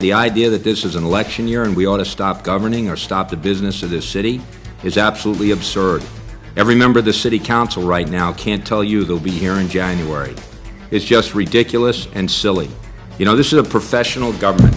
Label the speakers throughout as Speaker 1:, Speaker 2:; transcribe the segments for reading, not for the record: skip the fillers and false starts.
Speaker 1: The idea that this is an election year and we ought to stop governing or stop the business of this city is absolutely absurd. Every member of the city council right now can't tell you they'll be here in January. It's just ridiculous and silly. You know, this is a professional government.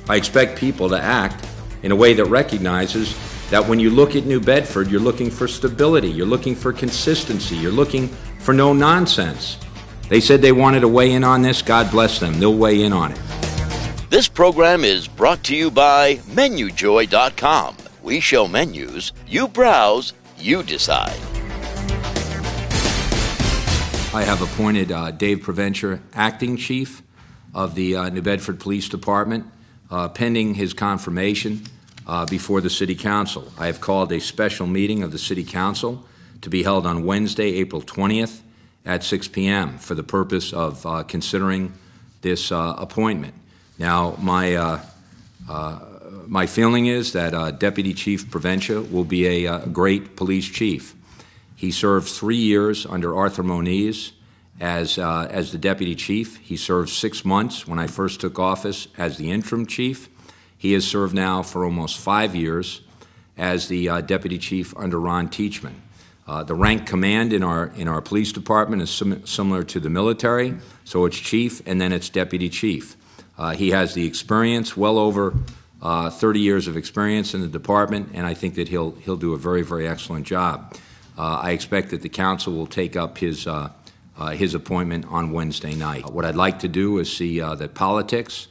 Speaker 1: I expect people to act in a way that recognizes that when you look at New Bedford, you're looking for stability, you're looking for consistency, you're looking for no nonsense. They said they wanted to weigh in on this. God bless them. They'll weigh in on it.
Speaker 2: This program is brought to you by MenuJoy.com. We show menus, you browse, you decide.
Speaker 1: I have appointed Dave Provencher acting chief of the New Bedford Police Department, pending his confirmation before the City Council. I have called a special meeting of the City Council to be held on Wednesday, April 20th at 6 p.m. for the purpose of considering this appointment. Now, my feeling is that Deputy Chief Provencher will be a great police chief. He served 3 years under Arthur Moniz as the deputy chief. He served 6 months when I first took office as the interim chief. He has served now for almost 5 years as the deputy chief under Ron Teachman. The rank command in our police department is similar to the military, so it's chief and then it's deputy chief. He has the experience, well over 30 years of experience in the department, and I think that he'll do a very, very excellent job. I expect that the council will take up his appointment on Wednesday night. What I'd like to do is see that politics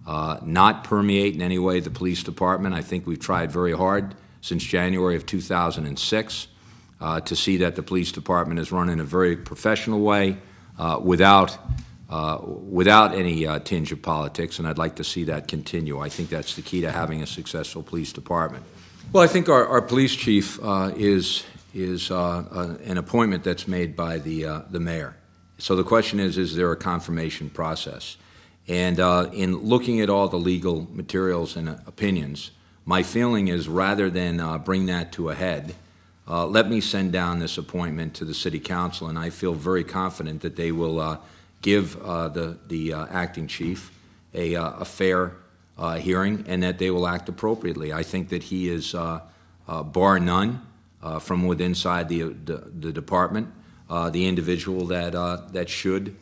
Speaker 1: not permeate in any way the police department. I think we've tried very hard since January of 2006 to see that the police department is run in a very professional way without any tinge of politics, and I'd like to see that continue. I think that's the key to having a successful police department. Well, I think our police chief is an appointment that's made by the mayor. So the question is there a confirmation process? And in looking at all the legal materials and opinions, my feeling is rather than bring that to a head, let me send down this appointment to the City Council, and I feel very confident that they will give the acting chief a fair hearing and that they will act appropriately. I think that he is, bar none, from within inside the department, the individual that should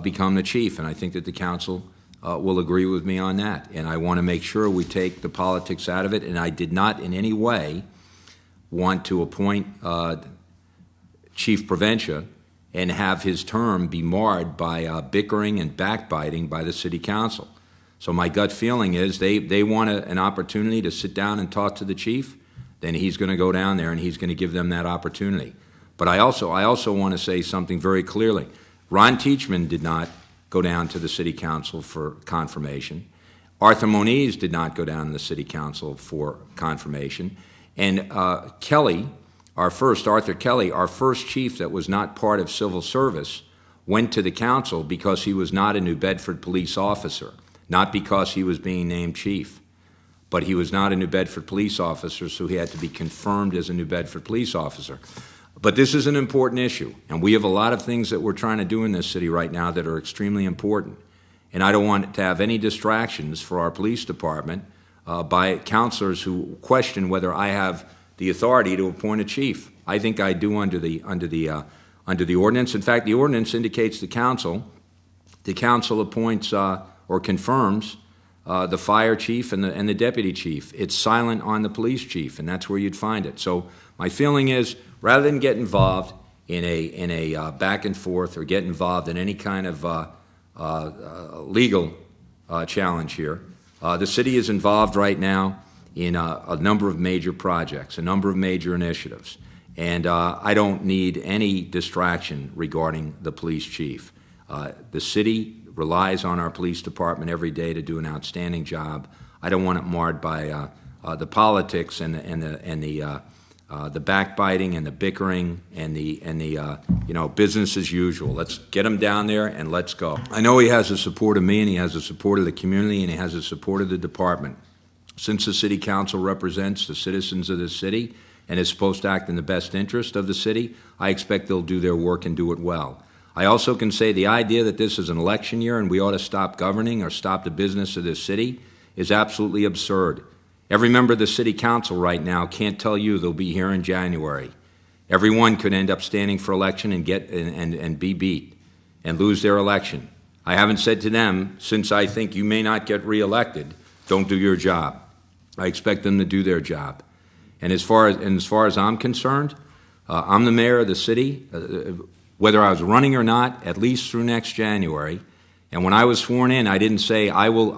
Speaker 1: become the chief, and I think that the council will agree with me on that. And I want to make sure we take the politics out of it, and I did not in any way want to appoint Chief Provencher and have his term be marred by bickering and backbiting by the City Council. So my gut feeling is they want an opportunity to sit down and talk to the chief, then he's going to go down there and he's going to give them that opportunity. But I also want to say something very clearly. Ron Teachman did not go down to the City Council for confirmation. Arthur Moniz did not go down to the City Council for confirmation. And Arthur Kelly, our first chief that was not part of civil service, went to the council because he was not a New Bedford police officer, not because he was being named chief. But he was not a New Bedford police officer, so he had to be confirmed as a New Bedford police officer. But this is an important issue, and we have a lot of things that we're trying to do in this city right now that are extremely important. And I don't want to have any distractions for our police department by counselors who question whether I have the authority to appoint a chief. I think I do under the ordinance. In fact, the ordinance indicates the council appoints or confirms the fire chief and the deputy chief. It's silent on the police chief, and that's where you'd find it. So my feeling is, rather than get involved in a back and forth or get involved in any kind of legal challenge here, the city is involved right now in a number of major projects, a number of major initiatives, and I don't need any distraction regarding the police chief. The city relies on our police department every day to do an outstanding job. I don't want it marred by the politics and the backbiting and the bickering and the business as usual. Let's get him down there and let's go. I know he has the support of me, and he has the support of the community, and he has the support of the department. Since the City Council represents the citizens of this city and is supposed to act in the best interest of the city, I expect they'll do their work and do it well. I also can say the idea that this is an election year and we ought to stop governing or stop the business of this city is absolutely absurd. Every member of the city council right now can't tell you they'll be here in January. Everyone could end up standing for election and be beat and lose their election. I haven't said to them, since I think you may not get reelected, don't do your job. I expect them to do their job. And as far as I'm concerned, I'm the mayor of the city, whether I was running or not, at least through next January. And when I was sworn in, I didn't say I will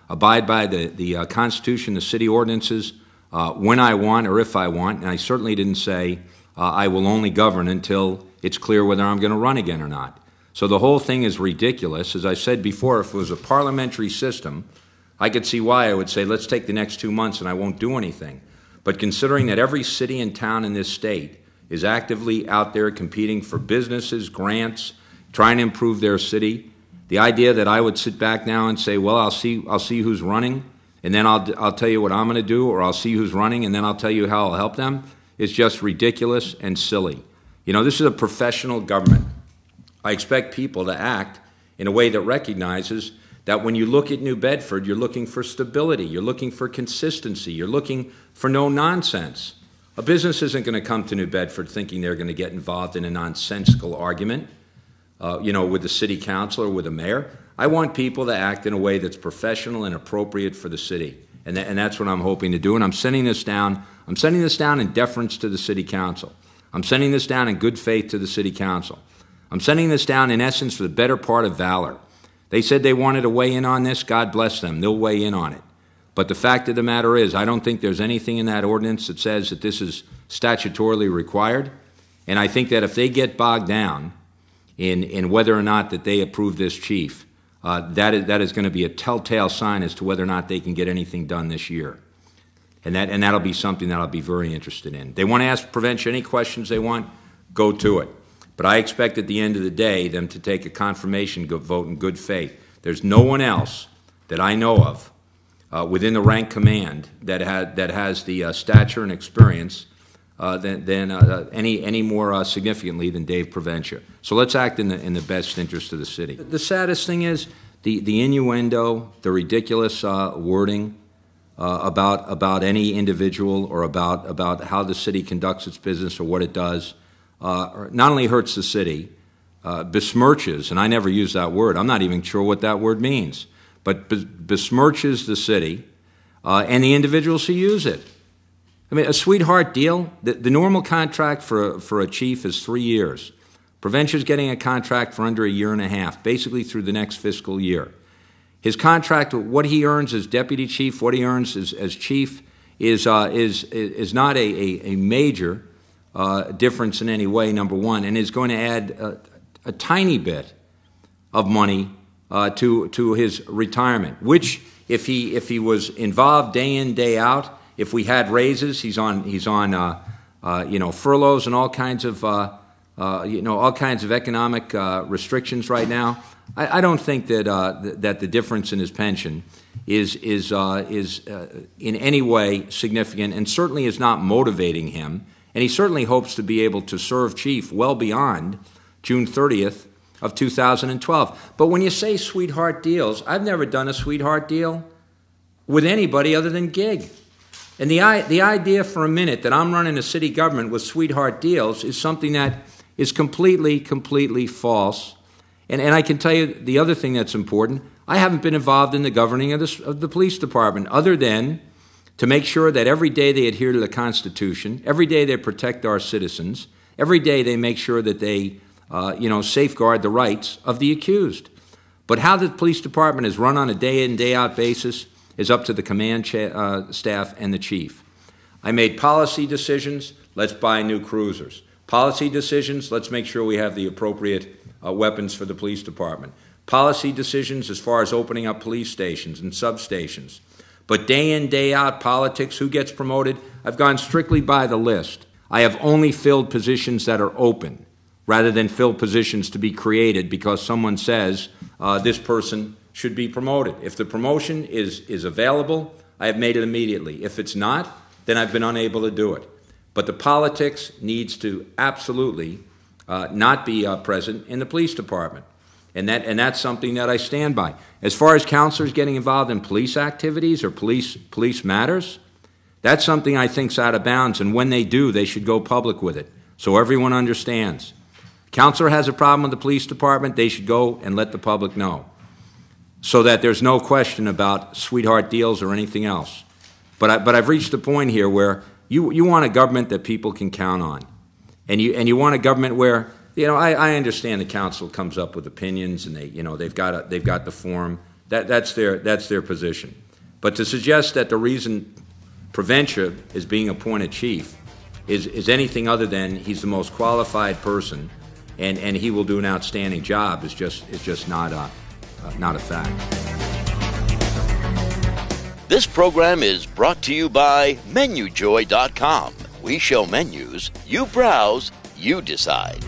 Speaker 1: abide by the Constitution, the city ordinances, when I want or if I want. And I certainly didn't say I will only govern until it's clear whether I'm going to run again or not. So the whole thing is ridiculous. As I said before, if it was a parliamentary system, I could see why I would say, let's take the next 2 months and I won't do anything. But considering that every city and town in this state is actively out there competing for businesses, grants, trying to improve their city, the idea that I would sit back now and say, well, I'll see who's running, and then I'll tell you what I'm going to do, or I'll see who's running, and then I'll tell you how I'll help them, is just ridiculous and silly. You know, this is a professional government. I expect people to act in a way that recognizes that when you look at New Bedford, you're looking for stability, you're looking for consistency, you're looking for no nonsense. A business isn't going to come to New Bedford thinking they're going to get involved in a nonsensical argument, with the city council or with the mayor. I want people to act in a way that's professional and appropriate for the city, and that's what I'm hoping to do. And I'm sending this down. I'm sending this down in deference to the city council. I'm sending this down in good faith to the city council. I'm sending this down, in essence, for the better part of valor. They said they wanted to weigh in on this. God bless them. They'll weigh in on it. But the fact of the matter is, I don't think there's anything in that ordinance that says that this is statutorily required. And I think that if they get bogged down in whether or not that they approve this chief, that is going to be a telltale sign as to whether or not they can get anything done this year. And that'll be something that I'll be very interested in. They want to ask Prevention any questions they want, go to it. But I expect at the end of the day them to take a confirmation vote in good faith. There's no one else that I know of within the rank command that has the stature and experience than any more significantly than Dave Proventia. So let's act in the best interest of the city. The saddest thing is the innuendo, the ridiculous wording about any individual or about how the city conducts its business or what it does. Not only hurts the city, besmirches, and I never use that word. I'm not even sure what that word means, but besmirches the city and the individuals who use it. I mean, a sweetheart deal. The normal contract for a chief is 3 years. Preventia's getting a contract for under a year and a half, basically through the next fiscal year. His contract, what he earns as deputy chief, what he earns as chief, is not a major difference in any way, number one, and is going to add a tiny bit of money to his retirement, which if he was involved day in, day out, if we had raises, he's on furloughs and all kinds of economic restrictions right now. I don't think that the difference in his pension is in any way significant, and certainly is not motivating him. And he certainly hopes to be able to serve chief well beyond June 30th of 2012. But when you say sweetheart deals, I've never done a sweetheart deal with anybody other than Gig. And the idea for a minute that I'm running a city government with sweetheart deals is something that is completely false. And I can tell you the other thing that's important. I haven't been involved in the governing of the police department other than to make sure that every day they adhere to the Constitution, every day they protect our citizens, every day they make sure that they, safeguard the rights of the accused. But how the police department is run on a day-in, day-out basis is up to the command staff and the chief. I made policy decisions, let's buy new cruisers. Policy decisions, let's make sure we have the appropriate weapons for the police department. Policy decisions as far as opening up police stations and substations. But day in, day out politics, who gets promoted? I've gone strictly by the list. I have only filled positions that are open, rather than fill positions to be created because someone says this person should be promoted. If the promotion is available, I have made it immediately. If it's not, then I've been unable to do it. But the politics needs to absolutely not be present in the police department. And that's something that I stand by. As far as counselors getting involved in police activities or police matters, that's something I think's out of bounds, and when they do, they should go public with it so everyone understands. Counselor has a problem with the police department, they should go and let the public know so that there's no question about sweetheart deals or anything else. But I've reached a point here where you want a government that people can count on. And you want a government where, I understand the council comes up with opinions and they've got the forum. That's their position. But to suggest that the reason Proventia is being appointed chief is anything other than he's the most qualified person and he will do an outstanding job is just not a fact.
Speaker 2: This program is brought to you by MenuJoy.com. We show menus, you browse, you decide.